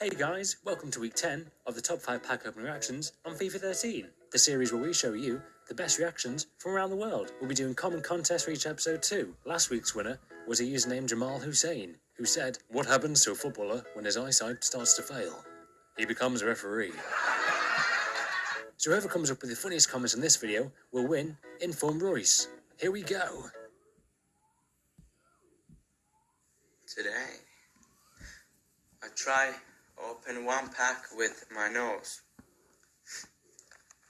Hey guys, welcome to week 10 of the top 5 pack opening reactions on FIFA 13, the series where we show you the best reactions from around the world. We'll be doing common contests for each episode too. Last week's winner was a user named Jamal Hussein, who said, "What happens to a footballer when his eyesight starts to fail? He becomes a referee." So whoever comes up with the funniest comments in this video will win Informed Royce. Here we go. Today, I try open one pack with my nose,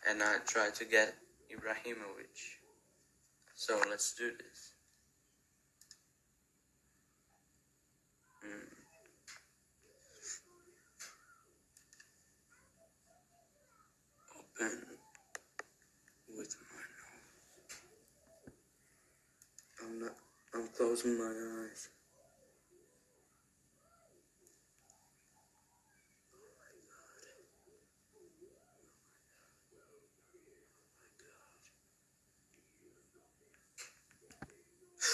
and I try to get Ibrahimovic. So let's do this. Open with my nose. I'm closing my eyes.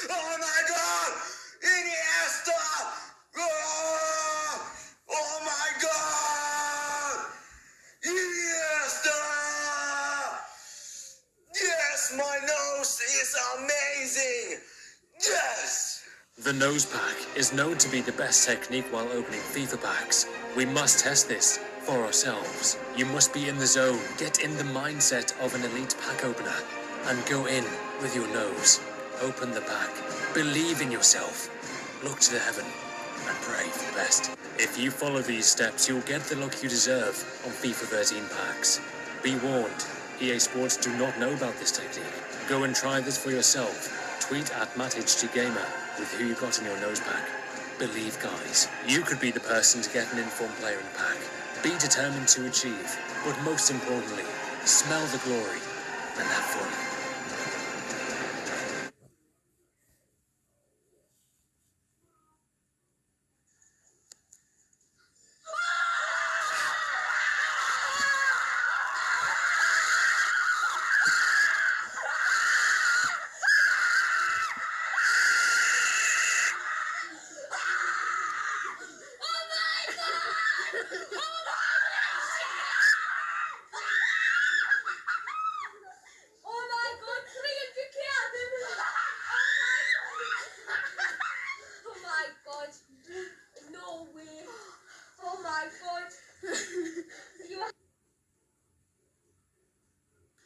Oh my God! Iniesta! Oh my God! Iniesta! Yes, my nose is amazing! Yes! The nose pack is known to be the best technique while opening FIFA packs. We must test this for ourselves. You must be in the zone, get in the mindset of an elite pack opener, and go in with your nose. Open the pack, believe in yourself, look to the heaven, and pray for the best. If you follow these steps, you'll get the luck you deserve on FIFA 13 packs. Be warned, EA Sports do not know about this technique. Go and try this for yourself. Tweet at Matthdgamer with who you got in your nose pack. Believe, guys, you could be the person to get an informed player in the pack. Be determined to achieve, but most importantly, smell the glory and have fun.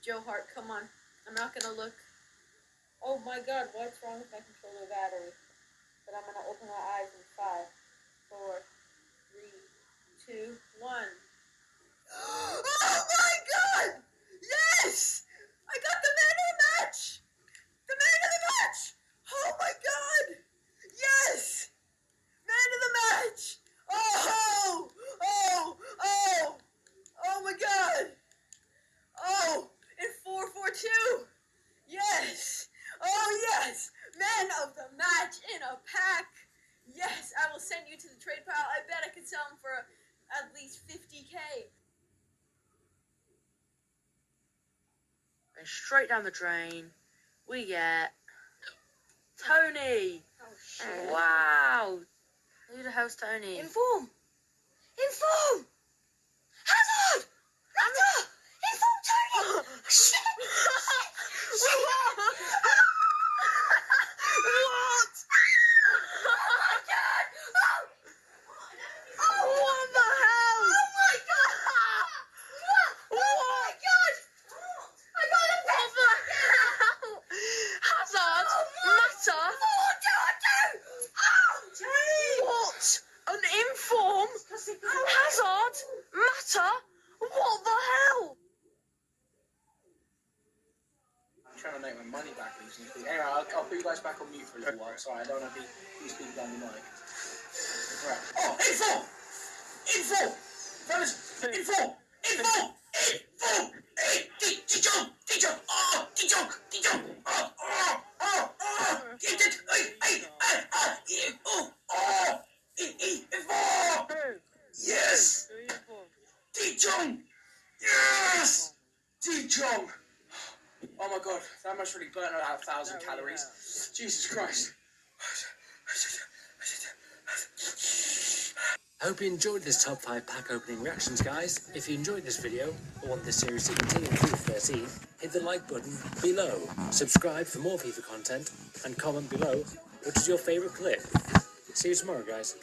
Joe Hart, come on. I'm not gonna look. Oh my God, what's wrong with my controller battery? But I'm gonna open my eyes in 5, 4, 3, 2, 1. Oh my God! Yes! I got the man of the match! The man of the match! Oh my God! Yes! Man of the match! Oh! Oh! Oh! Oh my God! Oh! In 4-4-2! Yes! Oh yes! Man of the match in a pack! Yes! I will send you to the trade pile. I bet I could sell him for at least 50K. And straight down the drain, we get Tony. Oh shit! Wow. Who the hell's Tony? Inform! Inform! Hazard! Raptor! Inform Tony! Shit! What? Oh my God! Oh, what the hell? Oh my God! What? Oh my God! I got a What the hell? Hazard? Matter? What? An inform? Hazard? Matter? What the hell? I'm trying to make my money back recently. Anyway, I'll put you guys back on mute for a little while. Sorry, I don't want to be speaking down the mic. Right. Oh, info! Info! Fellas, info! Info! Info! Hey, teacher! Oh, teacher! Get it! Info! Yes! Teacher! Yes! Teacher! Oh my God, that must really burn out 1,000 calories. Jesus Christ. Hope you enjoyed this top 5 pack opening reactions, guys. If you enjoyed this video, or want this series to continue in FIFA 13, hit the like button below. Subscribe for more FIFA content, and comment below which is your favourite clip. See you tomorrow, guys.